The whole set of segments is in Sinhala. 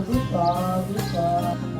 සාදු සාදු සාදු.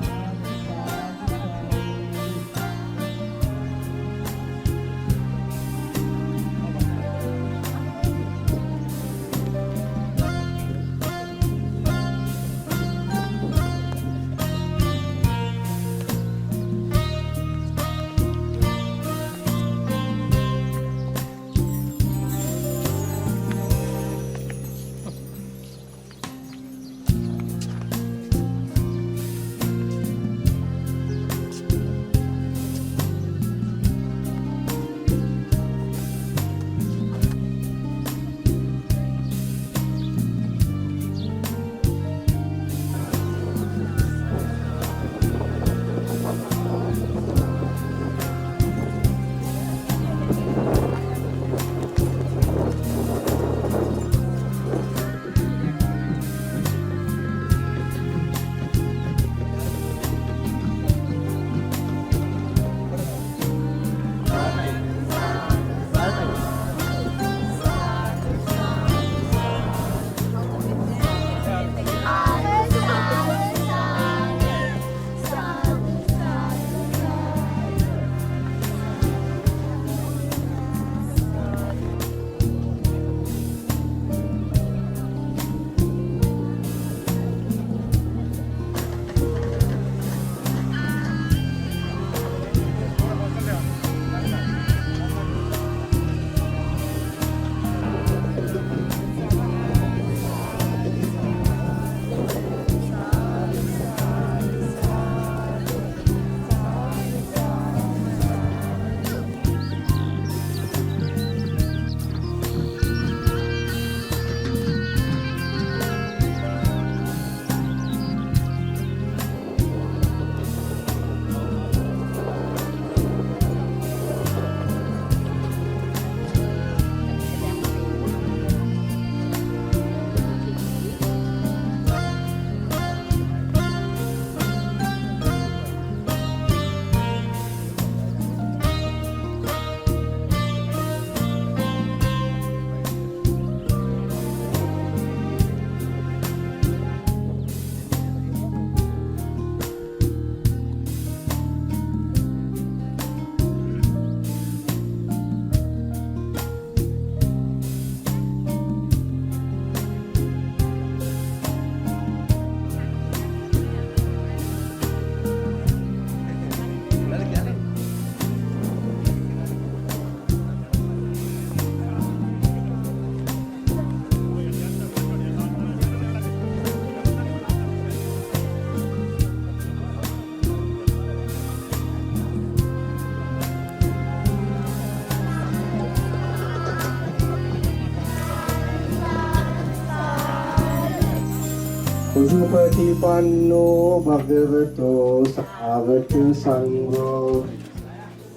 උපටිපන්නෝ භගවතෝ සාවක සංඝෝ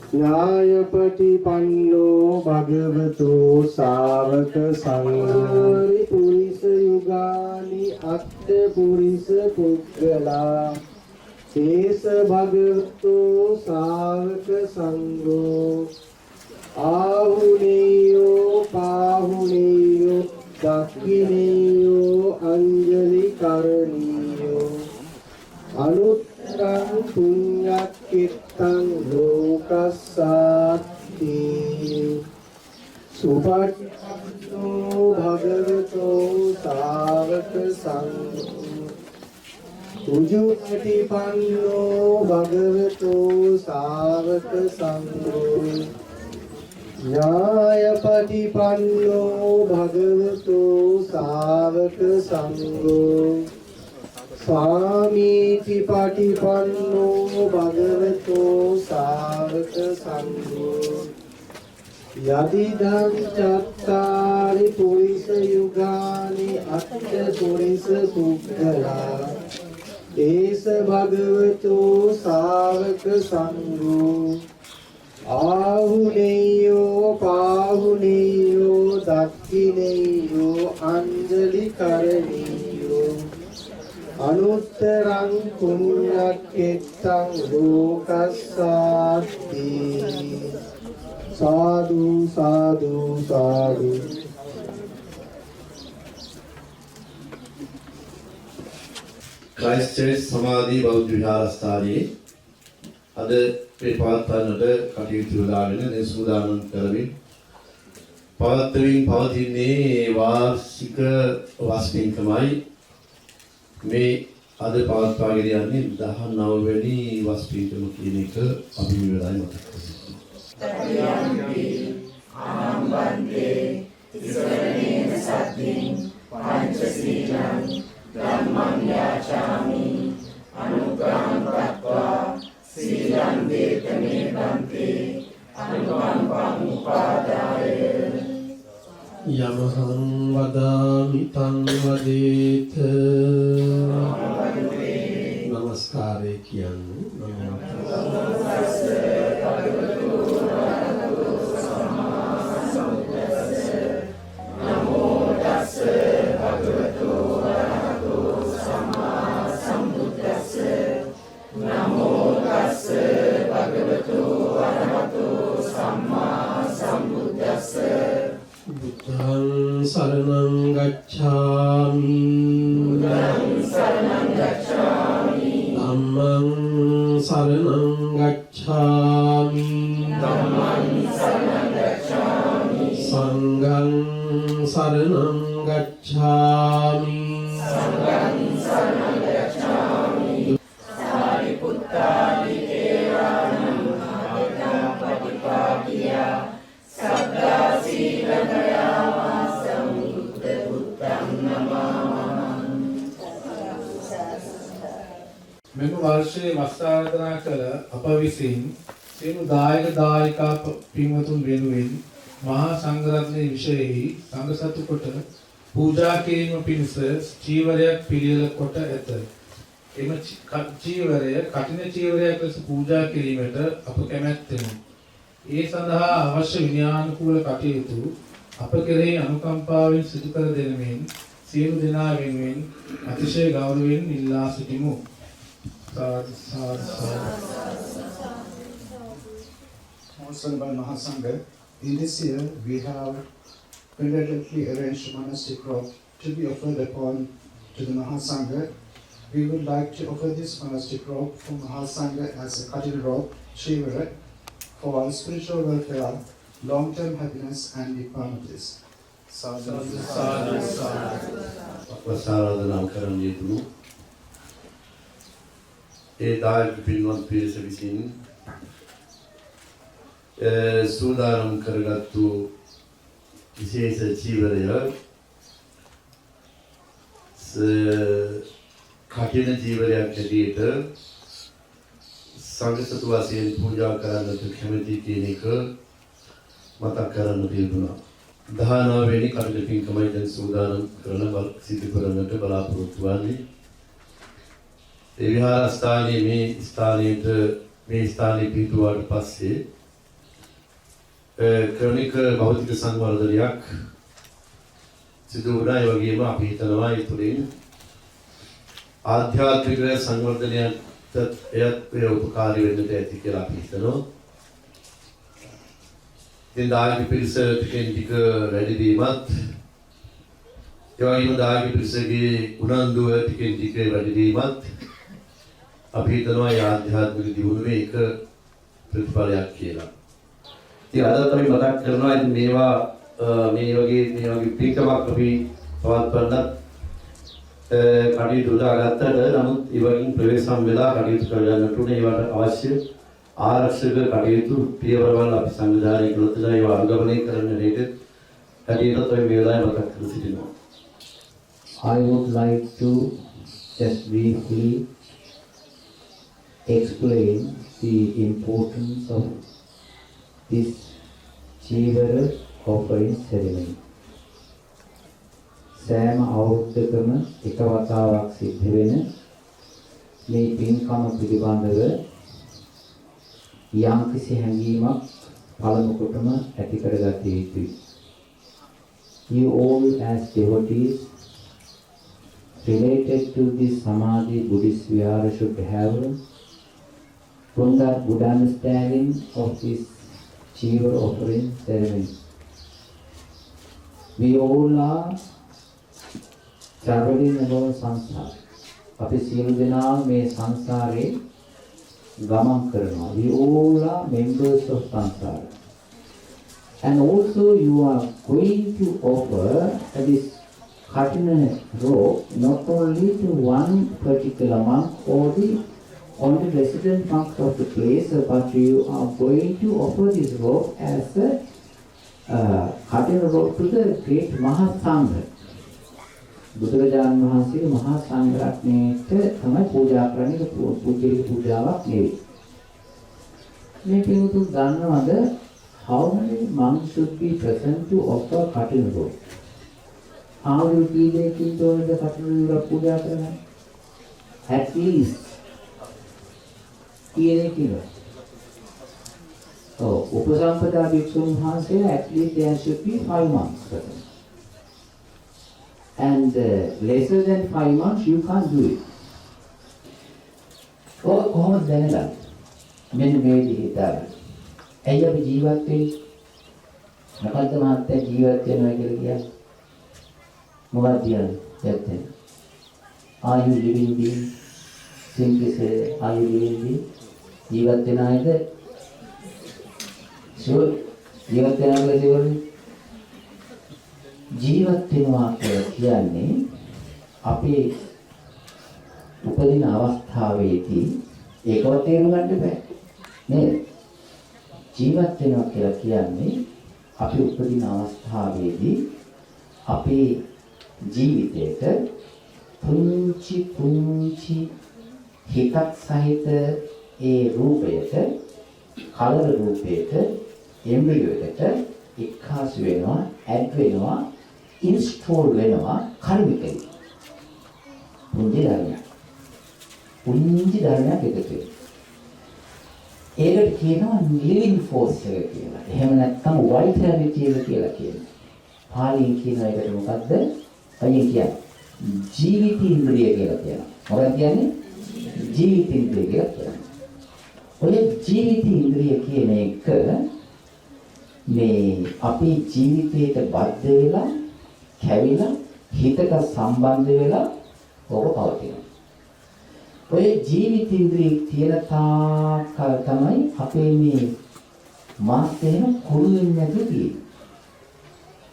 ඥායපටිපන්නෝ භගවතෝ සාවක සංඝෝ පුරිස යුගානි අත්ථ පුරිස පුද්ගලා තේස භගවතෝ සාවක සංඝෝ ආහුනේයෝ පාහුනේයෝ දක්ඛිනේයෝ අංජලි කරණීයෝ අනුත්තරං පුඤ්ඤක්ඛිතං ලෝකස්සාති සුපටිපන්නෝ භගවතෝ සාවක සංඝෝ උජුපටිපන්නෝ භගවතෝ සාවක සංඝෝ ඥායපටිපන්නෝ භගවතෝ සාවක සංඝෝ සාමීචි පටිපන්නෝ භගවතෝ සාවක සංඝෝ යදිදං චත්තාරි පුරිස යුගානි අත්ථ පුරිස පුද්ගලා තේස භගවතෝ සාවක සංඝෝ ආහුනේයෝ පාහුනේයෝ දක්ඛිනේයෝ අංජලි කරණීයෝ අනුත්තරං පුඤ්ඤක්ඛිතං ලෝකස්සාති සාදු සාදු සාදු. ක්‍රයිස්ට් සමාධි බෞද්ධ විහාරස්ථානයේ අද මේ පවත්වන්නට කටයුතු යොදාගෙන දැන් සූදානම් කරමින් පවතින්නේ වාර්ෂික වස්පින්කමයි මේ අද පවත්වාගෙන යන්නේ 19 වෙනි වස්පින්කම කියන එක අපි මේ වෙලාවේ මතක් කරගන්නවා. Silang Dekane Bante Anupampam Upadaya Yamaham Vadami Tang Vadeta Namaskare Kianu Namo Tassa Bhagavato Arahato Samma Sambuddhassa Namo Tassa Bhagavato Arahato Samma Sambuddhassa Buddhaṃ Saranam Gacchāmi Buddhaṃ Saranam Gacchāmi Dhammaṃ Saranam Gacchāmi Dhammaṃ Saranam Gacchāmi Sanghaṃ Saranam Gacchāmi Sanghaṃ Saranam Gacchāmi Sariputta Dikeranam Adhikam Patipakiya Sabda Sila Dayavasam Buddha Buddham Namamam මෙම වර්ෂයේ වස්ත්‍රාර්ථනා කළ අප විසින් සියලු දායක දායිකා පින්වතුන් වෙනුවෙන් මහා සංඝරත්නයේ විශේෂෙහි සංඝ සතු කොට පූජා කිරීම පිණිස චීවරයක් පිළියෙල කොට ඇත. එම චීවරය කඨින චීවරයක් ලෙස පූජා කිරීමට අප කැමැත්තෙමු. ඒ සඳහා අවශ්‍ය විනයානුකූල කටයුතු අප කෙරෙහි අනුකම්පාවෙන් සිදු කර දෙනමින් සියලු දෙනා වෙනුවෙන් අතිශය ගෞරවයෙන් ඉල්ලා සිටිමු. Honorable Mahasangha, in this year we have conveniently arranged monastic robe to be offered upon to the Mahasangha. We would like to offer this monastic robe for Mahasangha as a cutting robe, Shivara, for our spiritual welfare, long-term happiness and equalities. Sadhu, sadhu, sadhu. වස්ත්‍රාර්ථනා කරන්න යෙදුණු ඒ දායක පින්වත් පිරිස විසින් සූදානම් කරගත්තු විශේෂ චීවරය කඨින චීවරයක් හැටියට සංඝ සතු වශයෙන් පූජා කරන්නට කැමැති කියන එක මතක් කරන්න තිබුණා. 19 වෙනි කඨින පින්කමයි දැන් සූදානම් කරන සිදු කරන්නට බලාපොරොත්තු වෙන්නේ. ඒ විහාරස්ථානයේ මේ ස්ථානයේ පිටුවාට පස්සේ ක්‍රොනික භෞතික සංවර්ධනයක් සිදු වුණා. ඒ වගේම අපි හිතනවා ඒ තුළින් ආධ්‍යාත්මික සංවර්ධනයට එයත් උපකාරී වෙන්නට ඇති කියලා අපි හිතනවා. ඉතින් දායක පිරිස ටිකෙන් ටික වැඩි වීමත් ඒ වගේම දායක පිරිසගේ උනන්දුව ටිකෙන් ටික වැඩි වීමත් අපි හිතනවා ඒ ආධ්‍යාත්මික දියුණුවේ එක ප්‍රතිඵලයක් කියලා. ඉතින් අද අපි මතක් කරනවා ඉතින් මේවා මේ වගේ පින්කමක් අපි පවත්වන්නත් කටයුතු උදාගත්තට නමුත් ඒ වගේ ප්‍රවේශම් වෙලා කටයුතු කරගන්නට උනේ ඒවට අවශ්‍ය ආරක්ෂක කටයුතු පියවරවල් අපි සංවිධානය කළොත් ඒවා අනුගමනය කරන්න හේතු කටයුතු අපි මේ වෙලාවේ මතක් කර සිටිනවා. I would like to just briefly explain the importance of this Chivara offering ceremony. සෑම අවුරුද්දකම එක වතාවක් සිද්ධ වෙන මේ පින්කම පිළිබඳව යම්කිසි හැඟීමක් පළමු කොටම ඇති කරගත යුතුයි. You all as devotees related to this Samadhi Buddhist Vihara should have good understanding of this Chivara offering ceremony. We all are traveling about samsara. අපි සියලු දෙනා මේ සංසාරේ ගමන් කරනවා. We all are members of samsara. And also you are going to offer this Kathina robe not only to one particular monk or the only resident monks of the place, but you are going to offer this robe as a Kathina robe to the great Mahasangha. බුදුරජාණන් වහන්සේගේ මහා සංඝරත්නයට තමයි පූජා කරන්නේ. පූජ්‍යලි පූජාවක් නෙවෙයි. මේ පිටුතු දන්නවද how many monks should be present to offer Kathina robe? ආවුරු කීයකින් තෝරන Kathina robe පූජා කරනවා? At least කීයකින්. උපසම්පදා භික්ෂුන් වහන්සේලා at least there should be 5 months present. And lesser than 5 months you can't do it. කොහොමද දැනගන්නේ? මෙන්න මේ විදිහට. ඇයි අපි ජීවත් වෙන්නේ? මොකද්ද මහත්තයා ජීවත් වෙනවා කියලා කියන්නේ? මොකක්ද කියන්නේ? ඇත්තේ. Are you living being? Simply say, are you living being? ජීවත් වෙන අයද? Sure. ජීවත් වෙනවා කියන්නේ ජීවත් වෙනවා කියන්නේ අපේ උපදින අවස්ථාවේදී ඒකවත් තේරුම් ගන්න බෑ නේද? ජීවත් වෙනවා කියලා කියන්නේ අපි උපදින අවස්ථාවේදී අපේ ජීවිතේට පුංචි හිතක් සහිත ඒ රූපයට කලර රූපයට එම්බ්‍රියෝයකට එක්කාසු වෙනවා, ඇඩ් වෙනවා, ඉන්ස්ටෝල් වෙනවා කර්මිකලි. පුංචි ධර්මයක් එකතු වෙනවා. ඒකට කියනවා living force එක කියලා. එහෙම නැත්නම් vitality එක කියලා කියනවා. පාලියෙන් කියන එකට මොකද්ද? අයියෙන් කියන්නේ ජීවිත ඉන්ද්‍රිය කියලා කියනවා. මොකක්ද කියන්නේ? ජීවිත ඉන්ද්‍රිය කියලා කියනවා. ඔය ජීවිත ඉන්ද්‍රිය කියන එක මේ අපේ ජීවිතයට බද්ධ වෙලා කැවිලා හිතට සම්බන්ධ වෙලා ඔබ පවතිනවා. ඔය ජීවිත ඉන්ද්‍රිය තියෙන තාක්කල් තමයි අපේ මේ මාසෙම කුළු වෙන්නේ නැතුව තියෙන්නේ.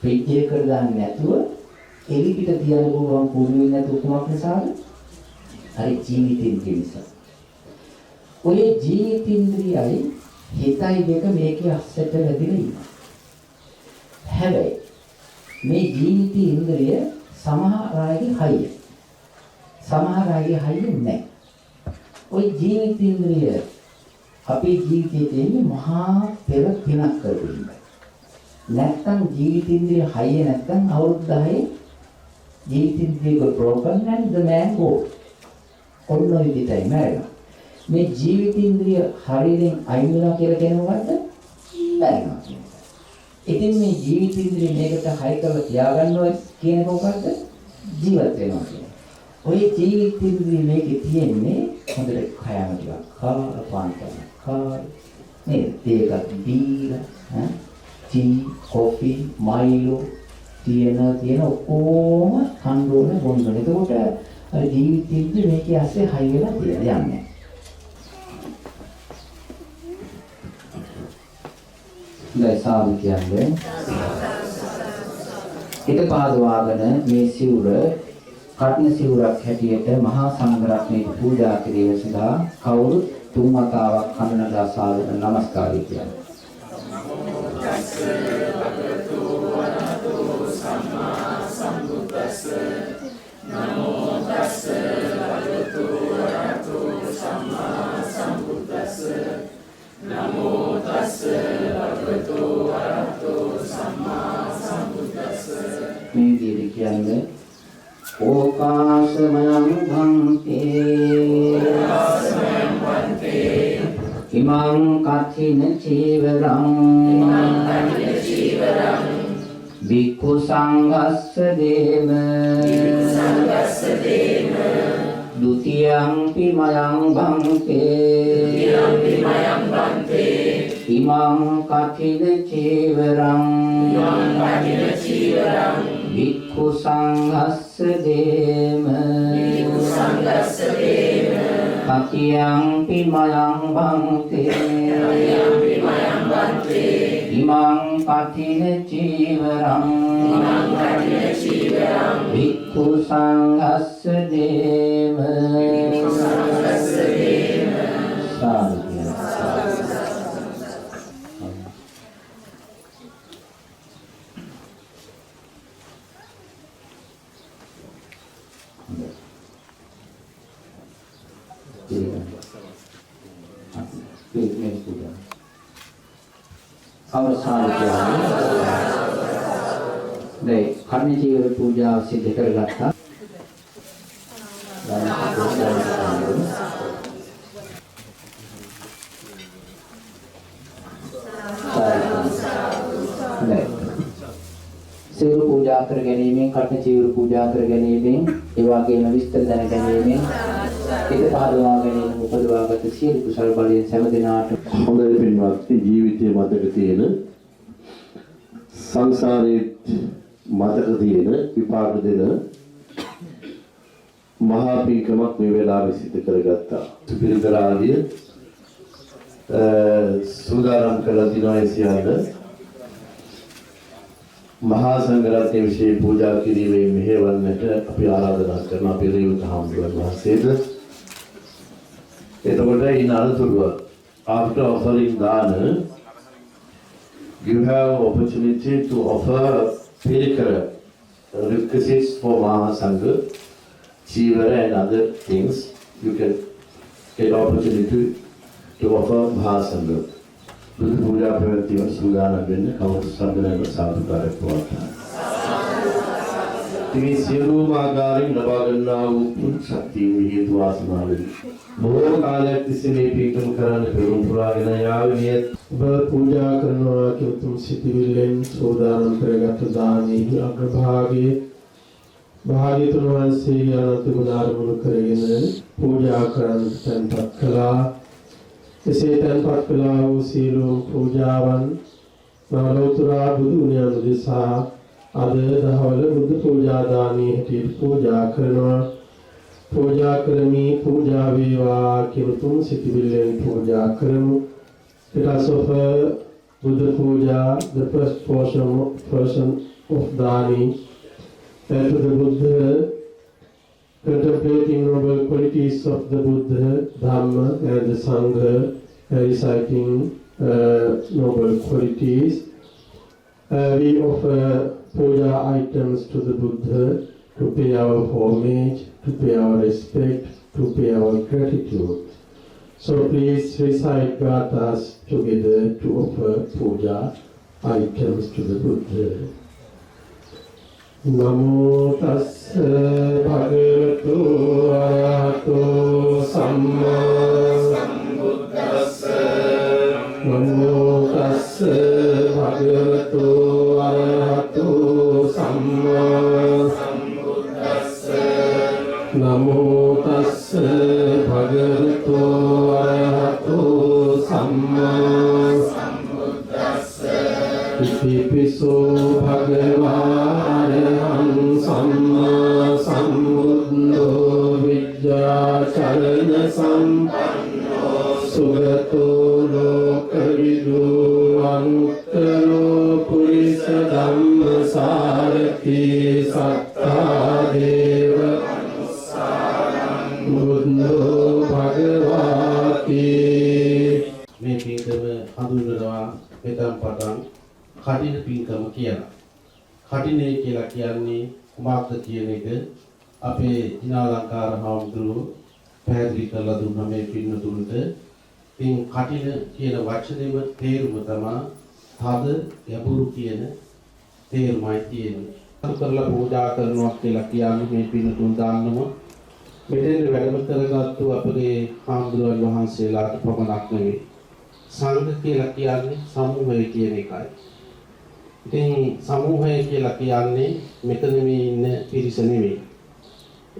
පිටේ කර දාන්නේ නැතුව එලි පිට තියන්න පුළුවන් කුළු වෙන්නේ නැතුව කොහොමද නිසාද? හරි ජීවිත ඉන්ද්‍රිය නිසා. ඔය ජීවිත ඉන්ද්‍රියයි හිතයි දෙක මේකේ අස්සට වැදිලා ඉන්නවා. හැබැයි මේ ජීවිත ඉන්ද්‍රිය සමහර අයගේ හයිය. සමහර අයගේ හයිය නැහැ. ওই ජීවිත ඉන්ද්‍රිය අපේ ජීවිතයේ තියෙන මහා පෙර පිනක් කරගන්න. නැත්තම් ජීවිත ඉන්ද්‍රිය හයිය නැත්තම් අවුරුදු 10 ජීවිත ඉන්ද්‍රිය broken and the man go. ඔන්න ඔය විදිහටයි මැරෙනවා. මේ ජීවිත ඉන්ද්‍රිය හරියෙන් අයින් වෙනවා කියලා කියනවා මොකද්ද? මැරෙනවා කියන එක. ඉතින් මේ ජීවිත ඉන්ද්‍රිය මේකට හයි කරලා තියාගන්නවා කියන එක මොකද්ද? ජීවත් වෙනවා කියන එක. ඔය ජීවිත ඉන්ද්‍රිය මේකේ තියෙන්නේ හොඳට කයම ටිකක් පාන කරනවා. නේද? ඒකත් බීලා ටී, කොෆි, මයිලෝ තියෙන ඔක්කොම කන්දෝන බොන්න. එතකොට අර ජීවිත ඉන්ද්‍රිය මේකේ ඇස්සේ හයි වෙලා යන්නේ. සාදු කියන්නේ හිත පාදවාගෙන මේ සිවුර කර්ණ සිවුරක් හැටියට මහා සංඝරත්නයට පූජා කිරීම සඳහා කවුරුත් තුන් වතාවක් කන්නදා සාදු නමස්කාරය කියනවා. නමෝ තස්ස භගවතු වරහතු සම්මා සම්බුද්දස්ස නමෝ තස්ස භගවතු වරහතු සම්මා සම්බුද්දස්ස. මේ විදිහට කියන්නේ ඕකාශමයං භන්තේ ඉමං කථින චීවරං භික්ඛු සංඝස්ස දේම ဒုတိယံ පි මයං භන්තේ ඉමං කථින චීවරං වික්ඛු සංඝස්ස දේම කතියං පිමයං වන්තේ ඉමං කතින චීවරං වික්ඛු සංඝස්ස දේම සාදු අවසාන කියන්නේ කර්ණ ජීවර පූජාව සිදු කරගත්තා. සිවුරු පූජා කර ගැනීමෙන් කර්ණ ජීවර පූජා කර ගැනීමෙන් ඒ වගේම විස්තර දැන ගැනීමෙන් හිත පහදවා ගැනීම උපදවාගත සියලු කුසල බලයෙන් සෑම දිනාට හොඳයි පින්වත්නි ජීවිතයේ මතක තියෙන සංසාරයේ මතක තියෙන විපාක දෙන මහා පින්කමක් මේ වෙලාවේ සිදු කරගත්තා. පිරිකරාදිය සූදානම් කළා දිනවයි සියල්ල මහා සංඝරත්නයේ විශේෂ පූජා කිරීමේ මෙහෙවන්නට අපි ආරාධනා කරන අපේ රේවත හාමුදුරුවෝ වහන්සේට. එතකොට in අනුතුරුව after offering dana you have opportunity to offer pirikara requisites for Maha Sangha, Chivara and other things. You can get opportunity to offer Maha Sangha. Buddha Puja Pravattiva Sudana Binna Kaunta Sabdana Sadhu Karakvata. Timi සියලුම ආකාරයෙන් ලබා ගන්නා වූ පුණ්‍ය ශක්තිය හේතු වාසනා වේ. බොහෝ කාලයක් තිස්සේ මේ පිටුම් කරන්න පෙරම් පුරාගෙන යාවේ ඔබ පූජා කරනවා කියතුම් සිටිවිල්ලෙන් සෝදානම් කරගත් දානෙහි අග්‍රභාගයේ භාග්‍යතුන් වහන්සේ අනන්ත ගුණ ආරමුණු කරගෙන පූජා කරන්න තැන්පත් කළා. එසේ තැන්පත් කළා වූ සියලුම පූජාවන් මහලෝතර බුදු ගුණයන් දෙසා අද දහවල බුද්ධ පූජා දානයේ හැටියට පූජා කරනවා. පූජා කරමි පූජා වේවා කියතුම් සිටිවිල්ලෙන් පූජා කරමු. Let us offer Buddha Puja, the first portion of Dani, and to the Buddha, contemplating noble qualities of the Buddha, Dhamma, and the Sangha, reciting noble qualities. We offer puja items to the Buddha to pay our homage, to pay our respect, to pay our gratitude. So please recite gathas together to offer puja items to the Buddha. Namo tassa bhagavato arahato samma sambuddhassa. Namo tassa bhagavato arahato samma sambuddhassa. Namo tassa bhagavato arahato samma sambuddhassa. Ipipiso bhagava araham samma sambuddho vidyacharana sampanno sugato lokavidu anuttaro purisa dhamma sarati satta deva බුද්ධෝ භගවති. මේ පින්කම හඳුන්වනවා මෙතන පටන් කටින පින්කම කියලා. කටිනේ කියලා කියන්නේ කුමක්ද කියන එක අපේ දිනාලංකාර හාමුදුරුවෝ පැහැදිලි කරලා දුන්නා මේ පින්නතුන්ට. ඉතින් කටින කියන වචනේම තේරුම තමයි තද යබුරු කියන තේරුමයි තියෙන්නේ. අර කරලා පූජා කරනවා කියලා කියන්නේ මේ පින්නතුන් දාන්නවා. මෙතෙන් වැඩම කරගත්තු අපගේ හාමුදුරුවන් වහන්සේලාට පමණක් නෙවෙයි. සංඝ කියලා කියන්නේ සමූහය කියන එකයි. ඉතින් සමූහය කියලා කියන්නේ මෙතන මේ ඉන්න පිරිස නෙවෙයි.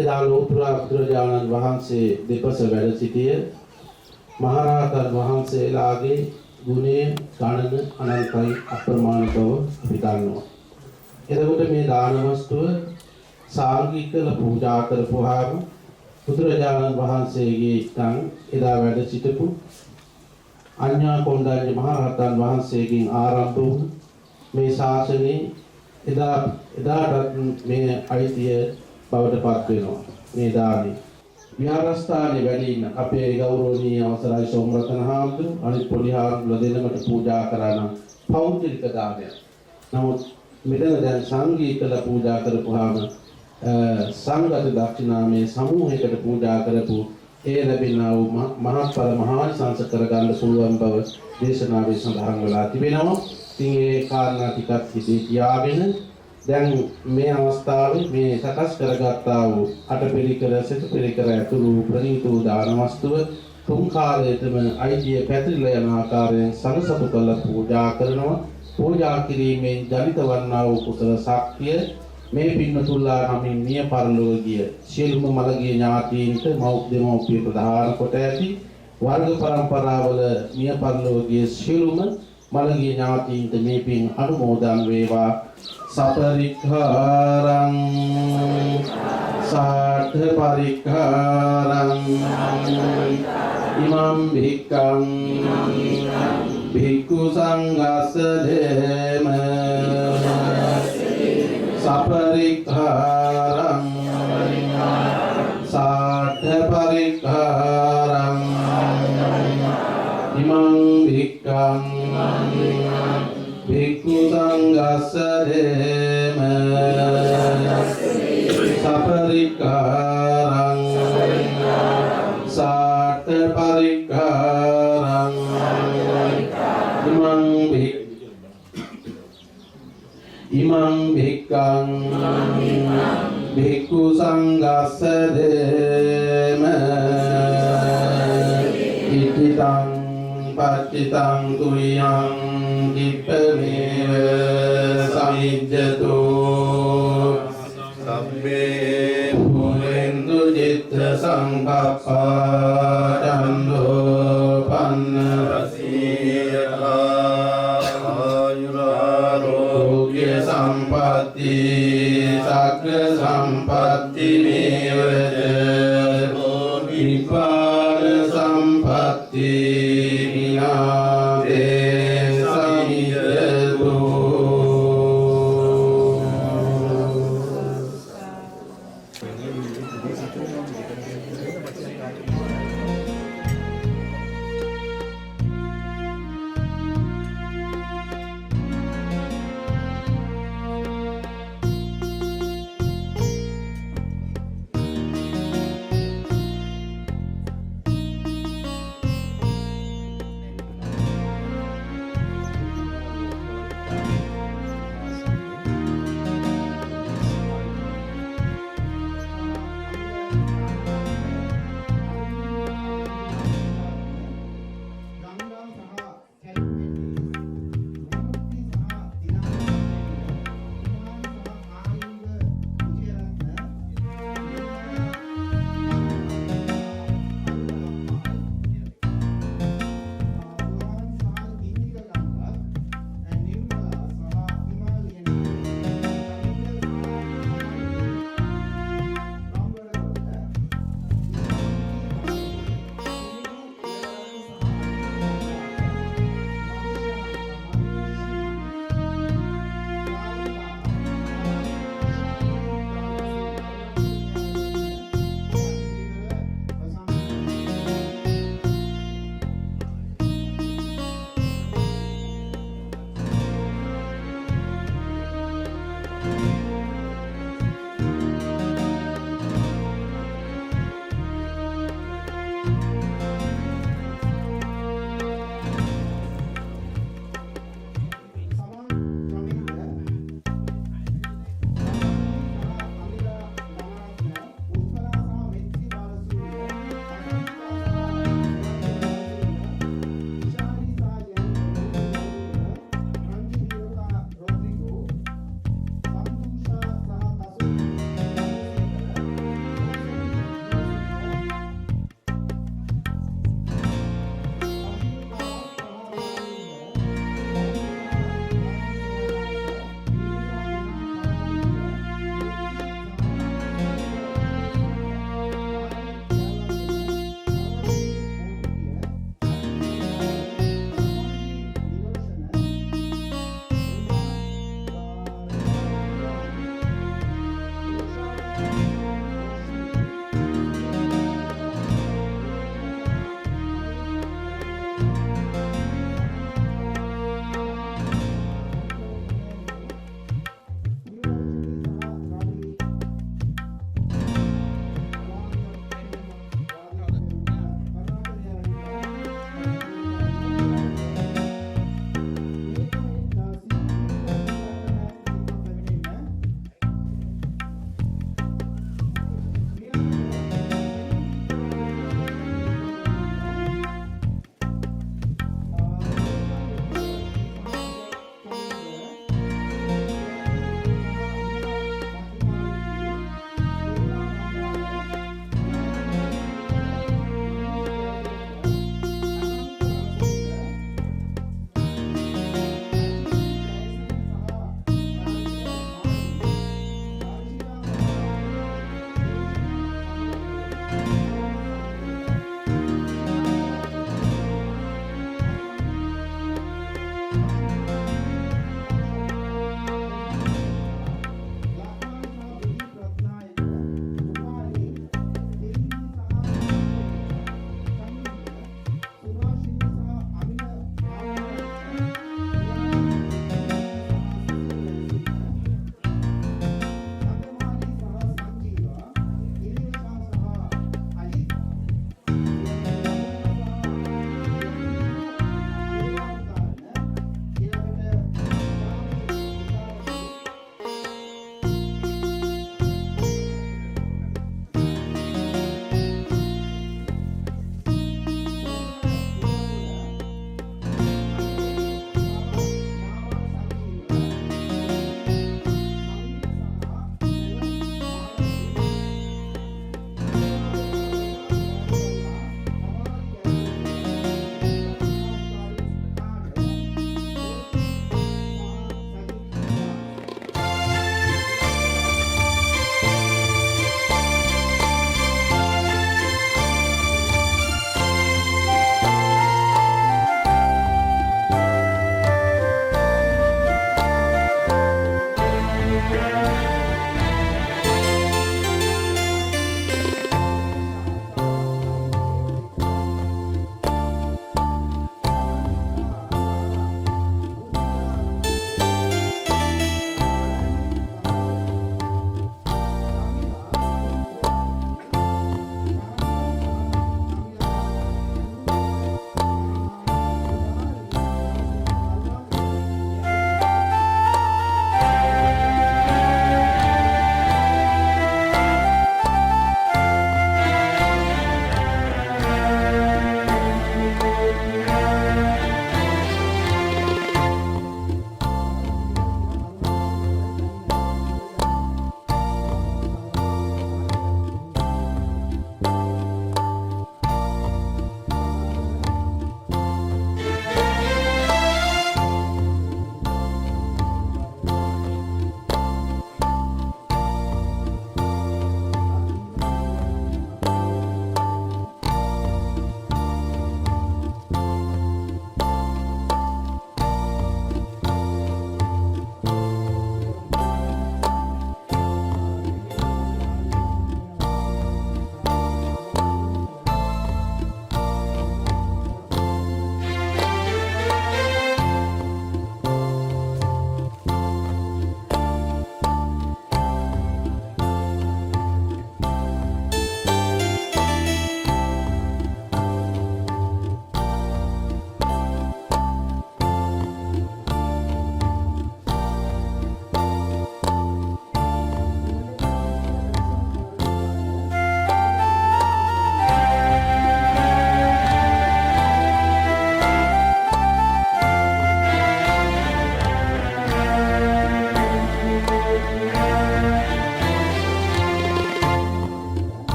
එදා ලෝතර බුදුරජාණන් වහන්සේ දෙපස වැඩ සිටිය මහරහතන් වහන්සේලාගේ ගුණය ගණන අනන්තයි අප්‍රමාණ බව අපි දන්නවා. එතකොට මේ දාන වස්තුව සාංගික කළ පූජා කරපුවාම බුදුරජාණන් වහන්සේගේ ඉස්තන් එදා වැඩ සිටපු අඤ්ඤා කොණ්ඩඤ්ඤ මහ රහතන් වහන්සේගෙන් ආරම්භ වුණ මේ ශාසනයේ එදාටත් මේ අයිතිය බවට පත් වෙනවා මේ දානේ. විහාරස්ථානයේ වැඩි ඉන්න අපේ ගෞරවනීය අවසරයි සෝමරතන හාමුදුරුවෝ අනිත් පොඩි හාමුදුරුවෝ දෙනමට පූජා කරන පෞද්ගලික දානයක්. නමුත් මෙතන දැන් සංඝීකල පූජා කරපුවාම සංඝගත දක්ෂිනාමේ සමූහයකට පූජා කරපු ඒ ලැබෙනා වූ මහත්ඵල මහානිසංස කරගන්න පුළුවන් බව දේශනාවේ සඳහන් වෙලා තිබෙනවා. ඉතින් ඒ කාරණා ටිකක් හිතේ තියාගෙන දැන් මේ අවස්ථාවේ මේ සකස් කරගත්තා වූ අටපිරිකර සෙතුපිරිකර ඇතුළු ප්‍රණීත වූ දාන වස්තුව තුන් කාලයටම අයිතිය පැතිරලා යන ආකාරයෙන් සමසතු කළ පූජා කරනවා. පූජා කිරීමෙන් ජනිත වන්නා වූ කුසල ශක්තිය මේ පින්නතුල්ලා නමින් මිය පරලොව ගිය සියලුම මළගිය ඥාතීන්ට දෙමව්පිය ප්‍රදාන කොට ඇති වර්ග පරම්පරාවල මිය පරලොව ගිය සියලුම මළගිය ඥාතීන්ට මේ පින් අනුමෝදන් වේවා. සපරික්ඛාරං සාඨ පරික්ඛාරං ඉමම් භික්ඛං භික්ඛු සංඝස්ස දේම සපරික්ඛාරං සාඨ පරික්ඛාරං ඉමං භික්ඛං භික්ඛු සංඝස්ස දේම සපරික්ඛාරං සාඨ පරික්ඛාරං ඉමං භික්ඛං භික්ඛු සංඝස්ස දේම ඉතිතං පච්චිතං තුයං කිප්පමේව සමිජ්ජතෝ සබ්බේ පුරෙන්දු චිත්ත සංකප්පා චන්දෝ පන්න සම්පatti සග්ග සම්පatti මේවද නිපාන සම්පatti විනාදේ සමිජ්ජතෝ.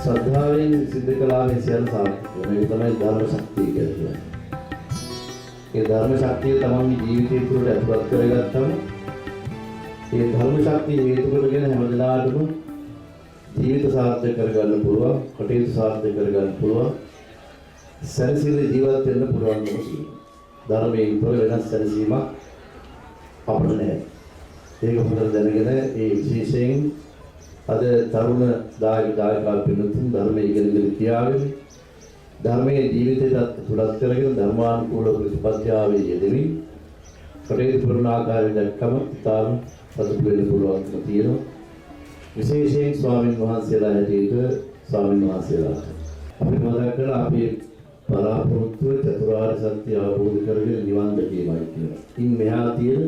ශ්‍රද්ධාවෙන් සිද්ධ කළා මේ සියල්ල සාර්ථක වෙනවා. ඒක තමයි ධර්ම ශක්තිය කියන්නේ. ඒ ධර්ම ශක්තිය තමන්ගේ ජීවිතය තුළ ඇතුළත් කරගත්තම ඒ ධර්ම ශක්තිය හේතු කරගෙන හැමදෙනාටම ජීවිත සාර්ථක කරගන්න පුළුවන්, කටයුතු සාර්ථක කරගන්න පුළුවන්, සැනසීමේ ජීවත් වෙන්න පුළුවන් මොකද? ධර්මයෙන් තොර වෙනස් සැනසීමක් අපිට නැහැ. ඒක හොඳට දැනගෙන ඒ විශේෂයෙන් අද තරුණ දායක පින්තුන් ධර්මයේ ඉගෙනගෙන තියාගෙන ධර්මයේ ජීවිතයට තුලත් කරගෙන ධර්මානුකූල ප්‍රතිපත්තියාවේ යෙදෙමින් කටයුතු කරන ආකාරය දැක්කම තාම සතුටු වෙන්න පුළුවන්කම තියෙනවා. විශේෂයෙන් ස්වාමීන් වහන්සේලා හැටියට ස්වාමීන් වහන්සේලා අපි මතක් කළා අපි බලාපොරොත්තුව චතුරාර්ය සත්‍ය අවබෝධ කරගෙන නිවන් දැකීමයි කියලා. ඉන් මෙහා තියෙන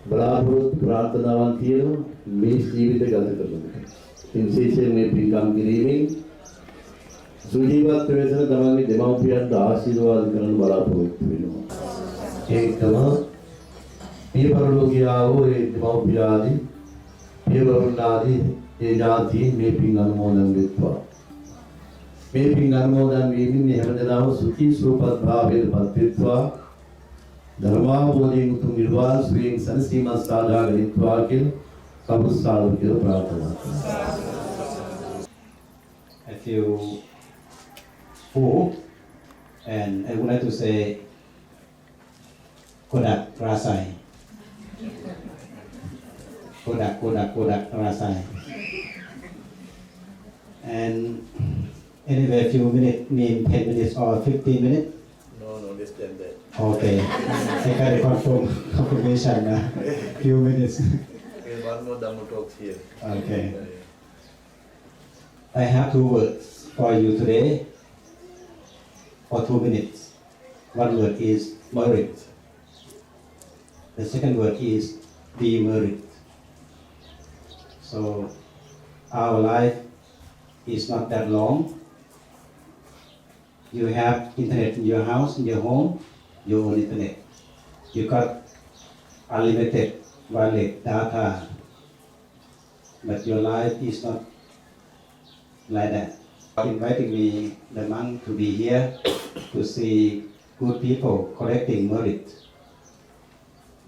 බලාපොරොත්තු ප්‍රාර්ථනාවන් තියෙනවා මේ ජීවිත ගත කරනකොට. විශේෂයෙන් මේ පින්කම් කිරීමෙන් සුජීවත් වෙන තමන්ගේ දෙමව්පියන්ට ආශිර්වාද කරන බලාපොරොත්තු වෙනවා. ඒකම මේ පරලෝකීය වූ ඒ දෙමව්පියාදී පියවරුන්ාදී ඒ ඥාතීන් මේ පින් අනුමෝදන් වෙත්වා. මේ පින් අනුමෝදන් වීමෙන් හැමදෙනාම සුඛී සුවපත් භාවයට පත් වෙත්වා. ධර්මාවබෝධයෙන් උතුම් නිර්වාණ සුවයෙන් සැනසීම සාදා ගනිත්වා කියලා කවුරුස්සාරු කියලා ප්‍රාර්ථනා කරනවා. I feel full and I would like to say Kodak Rasai. Kodak Rasai. And anyway, few minutes mean 10 minutes or 15 minutes? No, less than that. Okay. I can confirmation. Few minutes. Okay, one more Dhamma talk here. Okay. I have 2 words for you today for 2 minutes. One word is merit. The second word is demerit. So our life is not that long. You have internet in your house, in your home, your own internet. You got unlimited wireless data, but your life is not like that. Inviting me, the monk, to be here to see good people collecting merit.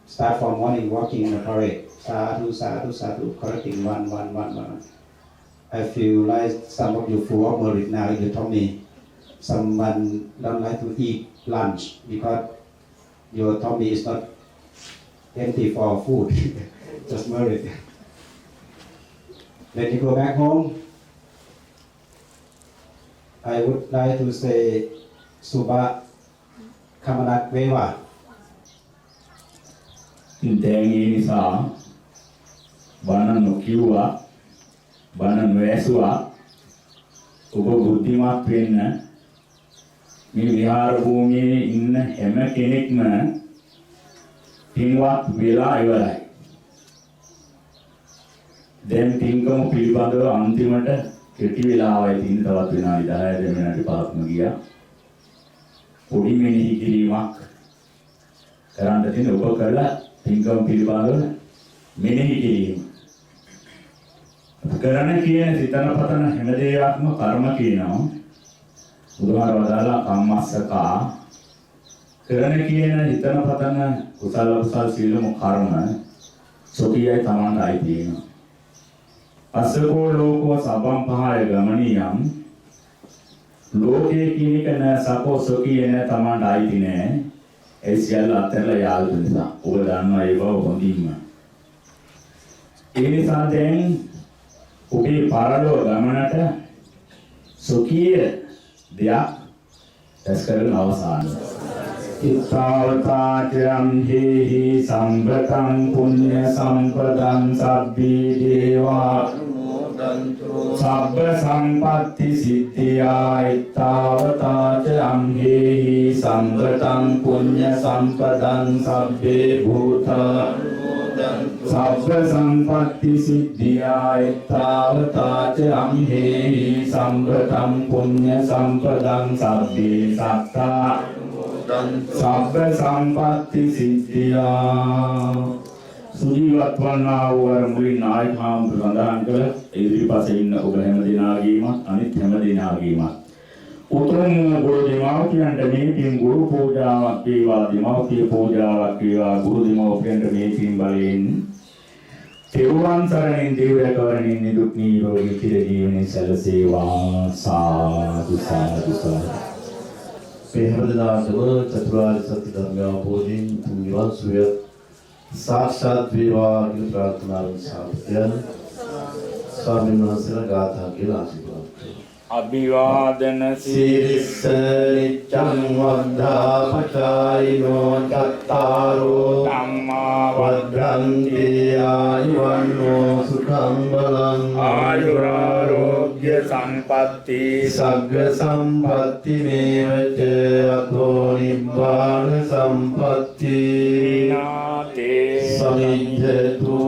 Start from morning walking in the parade. Sadhu, sadhu, sadhu, collecting one. I feel like some of you full of merit now in the tummy. Someone don't like to eat lunch because your tummy is not empty for food, just merit. When you go back home, I would like to say Subha Kamanak Veva. දැන් ඒ නිසා බණ නොකියුවා බණ නොඇසුවා ඔබ බුද්ධිමත් වෙන්න මේ විහාර භූමියේ ඉන්න හැම කෙනෙක්ම පින්වත් වෙලා ඉවරයි. දැන් පින්කම පිළිබඳව අන්තිමට කෙටි වෙලාවයි තියෙන තවත් විනාඩි 10 විනාඩි 5ක්ම ගියා. පොඩි මෙනෙහි කිරීමක් කරන්න තියෙන ඔබ කළා පින්කම් පිළිබඳව මෙනෙහි කිරීම. කරන කියන සිතන පතන හැම දෙයක්ම කර්ම කියනවා. බුදුහාර වදාලා කම්මස්සකා කරන කියන හිතන පතන කුසල කුසල් සීලම කර්ම සොකියයි තමන්ටයි තියෙනවා. අසකෝ ලෝකෝ සබම් පහය ගමනියම් ලෝකේ කියන එක නෑ සකෝ සොකිය නෑ තමන්ටයි තිනේ. ඒ සියල්ල අත්හැරලා යාළු නිසා ඔබ දන්නවා ඒ බව හොඳින්ම. ඒ නිසා දැන් ඔබේ පරලෝ ගමනට සොකිය දෙයක් දැස් කරගෙන අවසන්. ඉත්තාවතාචයම් හේහි සම්පතං පුඤ්ඤ සම්පදං සබ්බී දේවා සබ්බ සම්පatti සිද්ධියා ඉත්තාවතාචයම් හේහි සම්පතං පුඤ්ඤ සම්පදං සබ්බේ භූතා සබ්බ සම්පatti සිද්ධියා ඉත්තාවතාචයම් හේහි සම්පතං පුඤ්ඤ සම්පදං සබ්බේ සත්තා සබ්බ සම්පatti සිද්ධියා සුජීවත් වන්නා වූ අර මුලින් නායක හාමුදුරුවෝ සඳහන් කළ ඉදිරිපස ඉන්න ඔබ හැම දෙනාගේමත් අනිත් හැම දෙනාගේමත් උතුම් ගුරු දෙමව්පියන්ට මේ පින් ගුරු පූජාවක් වේවා දෙමව්පිය පූජාවක් වේවා ගුරු දෙමව්පියන්ට මේ පින් බලයෙන් තෙරුවන් සරණින් දිව්‍යකවරණින් නිදුක් නිරෝගී චිර ජීවනයේ සැලසේවා සාදු සාදු සාදු. මේ හැම දිනකටම චතුරාර්ය සත්‍ය ධර්මය අවබෝධයෙන් නිවන් සුවය साक्षात विवाह की प्रार्थना साधन स्वामी मनसला गाथा के आशीर्वाद अभिवादन शीर्ष नित्यं वद्धा पचाइनो चत्तारो धम्मा वद्रन्ति आयुवन्नो सुखं बलं आयुरारोग्य संपत्ति सग्ग संपत्ति मेव च अतो निब्बान संपत्ति नाते समिज्जतु